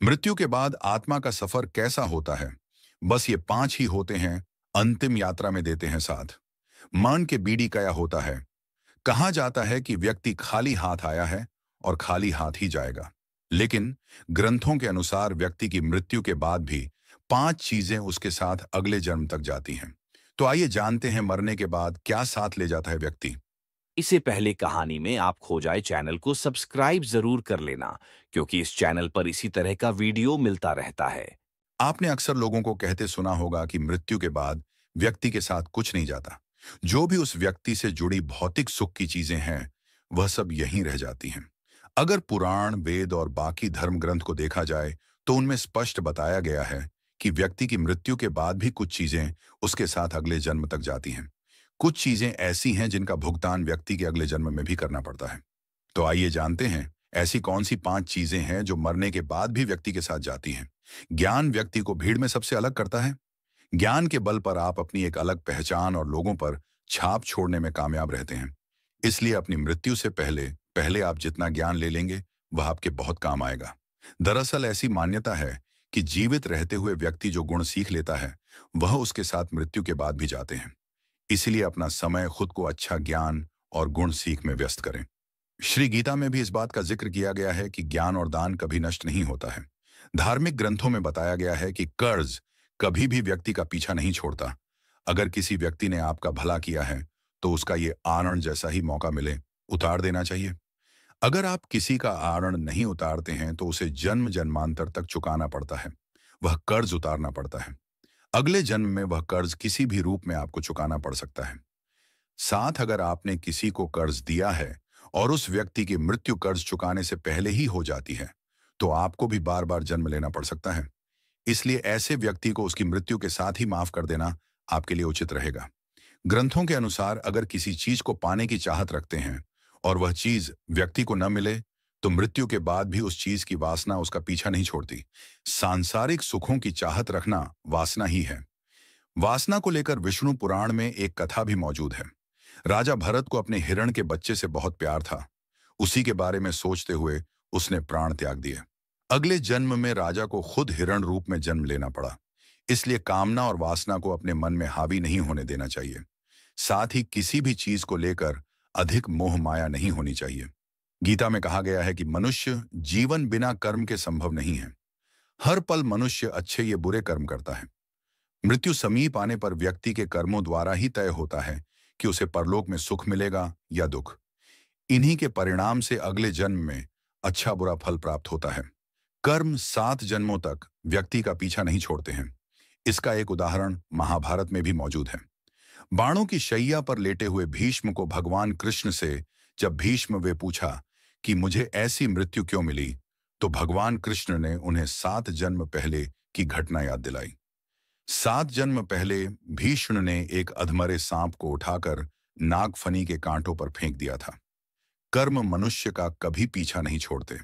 मृत्यु के बाद आत्मा का सफर कैसा होता है? बस ये 5 ही होते हैं, अंतिम यात्रा में देते हैं साथ। मन के बीड़ी कया होता है। कहा जाता है कि व्यक्ति खाली हाथ आया है और खाली हाथ ही जाएगा। लेकिन ग्रंथों के अनुसार व्यक्ति की मृत्यु के बाद भी 5 चीजें उसके साथ अगले जन्म तक जाती हैं। तो आइए जानते हैं मरने के बाद क्या साथ ले जाता है व्यक्ति। इससे पहले कहानी में आप खो जाए चैनल को सब्सक्राइब जरूर कर लेना, क्योंकि इस चैनल पर इसी तरह का वीडियो मिलता रहता है। आपने अक्सर लोगों को कहते सुना होगा कि मृत्यु के बाद व्यक्ति के साथ कुछ नहीं जाता। जो भी उस व्यक्ति से जुड़ी भौतिक सुख की चीजें हैं, वह सब यहीं रह जाती हैं। अगर पुराण, वेद और बाकी धर्म ग्रंथ को देखा जाए, तो उनमें स्पष्ट बताया गया है कि व्यक्ति की मृत्यु के बाद भी कुछ चीजें उसके साथ अगले जन्म तक जाती हैं। कुछ चीजें ऐसी हैं जिनका भुगतान व्यक्ति के अगले जन्म में भी करना पड़ता है। तो आइए जानते हैं ऐसी कौन सी 5 चीजें हैं जो मरने के बाद भी व्यक्ति के साथ जाती हैं। ज्ञान व्यक्ति को भीड़ में सबसे अलग करता है। ज्ञान के बल पर आप अपनी एक अलग पहचान और लोगों पर छाप छोड़ने में कामयाब रहते हैं। इसलिए अपनी मृत्यु से पहले पहले आप जितना ज्ञान ले लेंगे, वह आपके बहुत काम आएगा। दरअसल ऐसी मान्यता है कि जीवित रहते हुए व्यक्ति जो गुण सीख लेता है, वह उसके साथ मृत्यु के बाद भी जाते हैं। इसलिए अपना समय खुद को अच्छा ज्ञान और गुण सीख में व्यस्त करें। श्री गीता में भी इस बात का जिक्र किया गया है कि ज्ञान और दान कभी नष्ट नहीं होता है। धार्मिक ग्रंथों में बताया गया है कि कर्ज कभी भी व्यक्ति का पीछा नहीं छोड़ता। अगर किसी व्यक्ति ने आपका भला किया है, तो उसका ये आरण जैसा ही मौका मिले, उतार देना चाहिए। अगर आप किसी का आरण नहीं उतारते हैं, तो उसे जन्म जन्मांतर तक चुकाना पड़ता है। वह कर्ज उतारना पड़ता है। अगले जन्म में वह कर्ज किसी भी रूप में आपको चुकाना पड़ सकता है। साथ अगर आपने किसी को कर्ज दिया है और उस व्यक्ति की मृत्यु कर्ज चुकाने से पहले ही हो जाती है, तो आपको भी बार बार जन्म लेना पड़ सकता है। इसलिए ऐसे व्यक्ति को उसकी मृत्यु के साथ ही माफ कर देना आपके लिए उचित रहेगा। ग्रंथों के अनुसार अगर किसी चीज को पाने की चाहत रखते हैं और वह चीज व्यक्ति को न मिले, तो मृत्यु के बाद भी उस चीज की वासना उसका पीछा नहीं छोड़ती। सांसारिक सुखों की चाहत रखना वासना ही है। वासना को लेकर विष्णु पुराण में एक कथा भी मौजूद है। राजा भरत को अपने हिरण के बच्चे से बहुत प्यार था। उसी के बारे में सोचते हुए उसने प्राण त्याग दिए। अगले जन्म में राजा को खुद हिरण रूप में जन्म लेना पड़ा। इसलिए कामना और वासना को अपने मन में हावी नहीं होने देना चाहिए। साथ ही किसी भी चीज को लेकर अधिक मोह माया नहीं होनी चाहिए। गीता में कहा गया है कि मनुष्य जीवन बिना कर्म के संभव नहीं है। हर पल मनुष्य अच्छे या बुरे कर्म करता है। मृत्यु समीप आने पर व्यक्ति के कर्मों द्वारा ही तय होता है कि उसे परलोक में सुख मिलेगा या दुख। इन्हीं के परिणाम से अगले जन्म में अच्छा बुरा फल प्राप्त होता है। कर्म 7 जन्मों तक व्यक्ति का पीछा नहीं छोड़ते हैं। इसका एक उदाहरण महाभारत में भी मौजूद है। बाणों की शैया पर लेटे हुए भीष्म को भगवान कृष्ण से जब भीष्म वे पूछा कि मुझे ऐसी मृत्यु क्यों मिली, तो भगवान कृष्ण ने उन्हें 7 जन्म पहले की घटना याद दिलाई। 7 जन्म पहले भीष्म ने एक अधमरे सांप को उठाकर नागफनी के कांटों पर फेंक दिया था। कर्म मनुष्य का कभी पीछा नहीं छोड़ते।